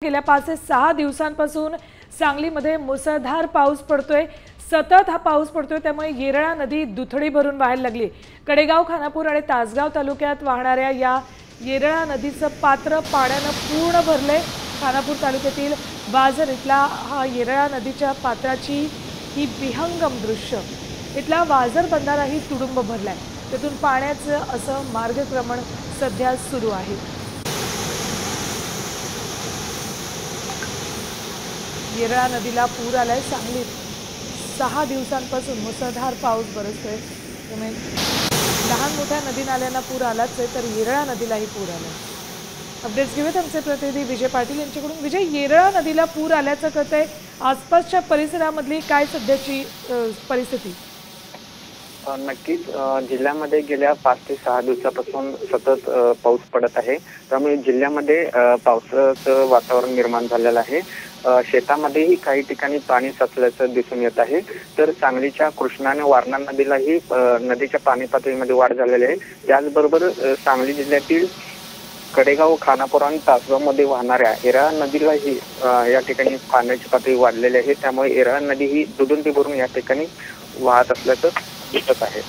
गेल्या 5 ते 6 दिवसांपासून सांगलीमध्ये मुसळधार पाऊस पडतोय। सतत हा पाऊस पडतोय त्यामुळे येरळा नदी दुथडी भरून वाहायला लागली। कडेगाव, खानापूर आणि तासगाव तालुक्यात वाहणाऱ्या या येरळा नदीचं पात्र पाण्याने पूर्ण भरले। खानापूर तालुक्यातील बाजर इथला हा येरळा नदीच्या पात्राची ही विहंगम दृश्य। इथला वाजर बंधाराही तुडुंब भरलाय। त्यातून पाण्याचं असं मार्गक्रमण सध्या सुरू आहे। येरळा नदीला पूर आलाय। सांगलीत 6 दिवसांपासून मुसळधार पाऊस बरसतोय। त्यामुळे लहान मोठ्या नदी नाल्यांना पूर आलाच आहे, तर येरळा नदीलाही पूर आलाय। अपडेट्स घेऊयात आमचे प्रतिनिधी विजय पाटील यांच्याकडून। विजय, येरळा नदीला पूर आल्याचं कळतंय, आसपासच्या परिसरामधली काय सध्याची परिस्थिती? नक्कीच जिल्ह्यामध्ये गेल्या 5 ते 6 दिवसापासून सतत पाऊस पडत आहे। त्यामुळे जिल्ह्यामध्ये पावसाचं वातावरण निर्माण झालेलं आहे। शेतामध्येही काही ठिकाणी पाणी साचल्याचं दिसून येत आहे। तर सांगलीच्या कृष्णा आणि वारणा नदीलाही नदीच्या पाणी पातळीमध्ये वाढ झालेली आहे। त्याचबरोबर सांगली जिल्ह्यातील कडेगाव, खानापूर आणि तासगावमध्ये वाहणाऱ्या येरळा नदीलाही या ठिकाणी पाण्याची पातळी वाढलेली आहे। त्यामुळे येरळा नदी ही दुथडी भरून या ठिकाणी वाहत असल्याचं दिसत आहे।